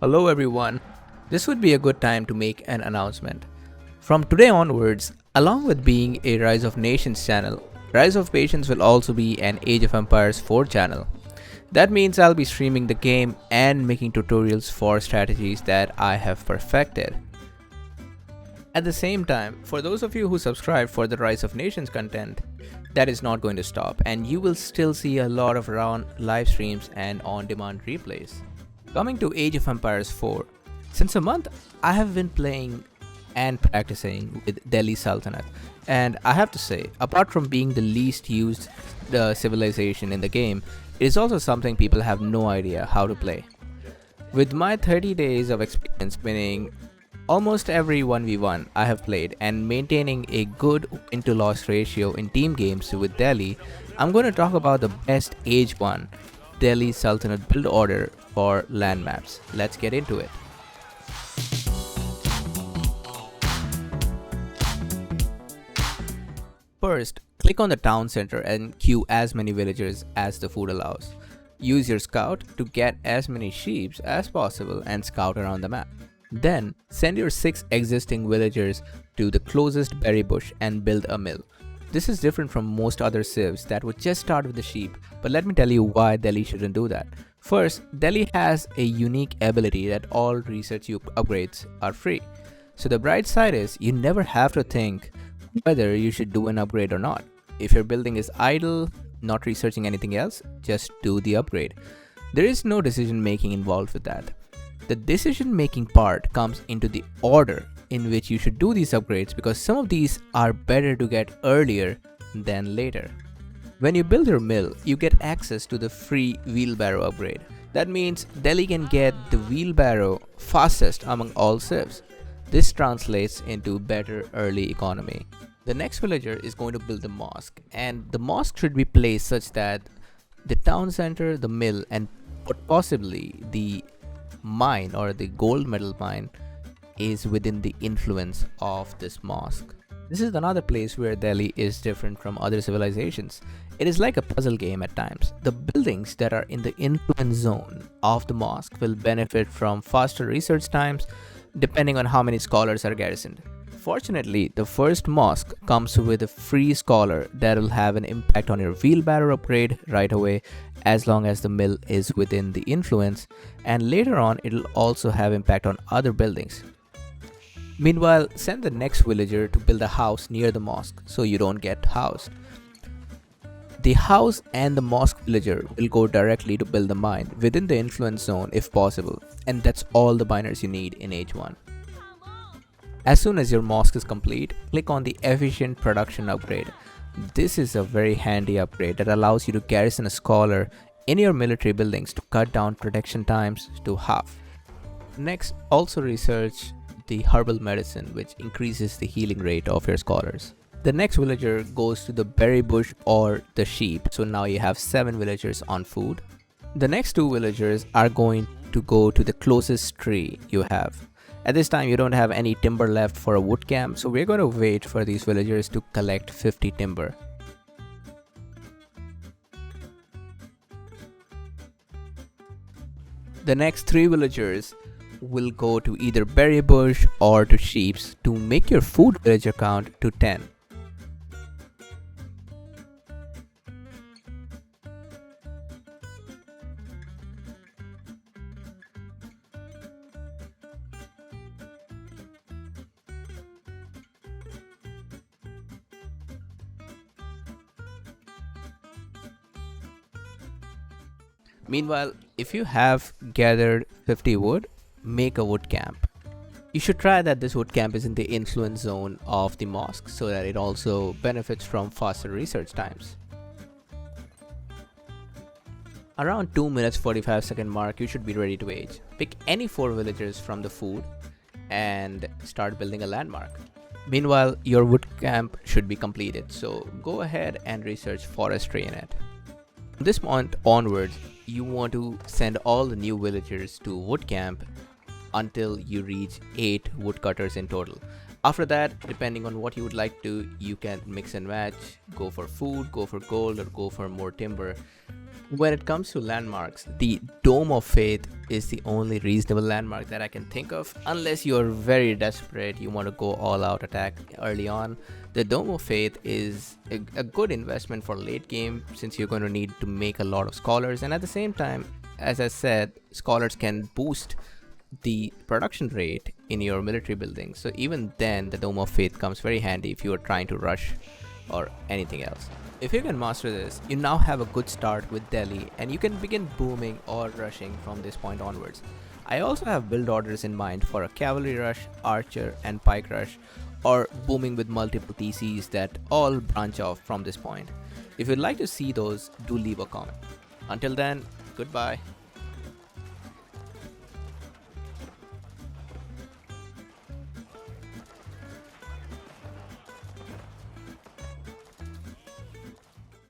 Hello everyone. This would be a good time to make an announcement. From today onwards, along with being a Rise of Nations channel, Rise of Patience will also be an Age of Empires 4 channel. That means I'll be streaming the game and making tutorials for strategies that I have perfected. At the same time, for those of you who subscribe for the Rise of Nations content, that is not going to stop and you will still see a lot of round live streams and on-demand replays. Coming to Age of Empires 4, since a month I have been playing and practicing with Delhi Sultanate, and I have to say, apart from being the least used civilization in the game, it is also something people have no idea how to play. With my 30 days of experience winning almost every 1v1 I have played and maintaining a good win to loss ratio in team games with Delhi, I'm going to talk about the best Age 1 Delhi Sultanate build order for land maps. Let's get into it. First, click on the town center and queue as many villagers as the food allows. Use your scout to get as many sheep as possible and scout around the map. Then, send your 6 existing villagers to the closest berry bush and build a mill. This is different from most other civs that would just start with the sheep, but let me tell you why Delhi shouldn't do that. First, Delhi has a unique ability that all research upgrades are free. So the bright side is you never have to think whether you should do an upgrade or not. If your building is idle, not researching anything else, just do the upgrade. There is no decision making involved with that. The decision making part comes into the order in which you should do these upgrades, because some of these are better to get earlier than later. When you build your mill, you get access to the free wheelbarrow upgrade. That means Delhi can get the wheelbarrow fastest among all civs. This translates into better early economy. The next villager is going to build the mosque, and the mosque should be placed such that the town center, the mill, and possibly the mine or the gold medal mine is within the influence of this mosque. This is another place where Delhi is different from other civilizations. It is like a puzzle game at times. The buildings that are in the influence zone of the mosque will benefit from faster research times depending on how many scholars are garrisoned. Fortunately, the first mosque comes with a free scholar that will have an impact on your wheelbarrow upgrade right away as long as the mill is within the influence, and later on it will also have impact on other buildings. Meanwhile, send the next villager to build a house near the mosque so you don't get housed. The house and the mosque villager will go directly to build the mine within the influence zone if possible, and that's all the miners you need in Age 1. As soon as your mosque is complete, click on the efficient production upgrade. This is a very handy upgrade that allows you to garrison a scholar in your military buildings to cut down protection times to half. Next, also research the herbal medicine, which increases the healing rate of your scholars. The next villager goes to the berry bush or the sheep, so now you have 7 villagers on food. The next 2 villagers are going to go to the closest tree you have. At this time you don't have any timber left for a wood camp, so we're going to wait for these villagers to collect 50 timber. The next 3 villagers will go to either berry bush or to sheeps to make your food villager count to 10. Meanwhile, if you have gathered 50 wood, make a wood camp. You should try that this wood camp is in the influence zone of the mosque so that it also benefits from faster research times. Around 2 minutes 45-second mark, you should be ready to age. Pick any 4 villagers from the food and start building a landmark. Meanwhile, your wood camp should be completed, so go ahead and research forestry in it. From this point onwards, you want to send all the new villagers to wood camp until you reach 8 woodcutters in total. After that, depending on what you would like to, you can mix and match, go for food, go for gold, or go for more timber. When it comes to landmarks, the Dome of Faith is the only reasonable landmark that I can think of. Unless you're very desperate, you want to go all out attack early on. The Dome of Faith is a good investment for late game, since you're going to need to make a lot of scholars, and at the same time, as I said, scholars can boost the production rate in your military buildings. So even then, the Dome of Faith comes very handy if you are trying to rush or anything else. If you can master this, you now have a good start with Delhi, and you can begin booming or rushing from this point onwards. I also have build orders in mind for a cavalry rush, archer, and pike rush, or booming with multiple TCs that all branch off from this point. If you'd like to see those, do leave a comment. Until then, goodbye.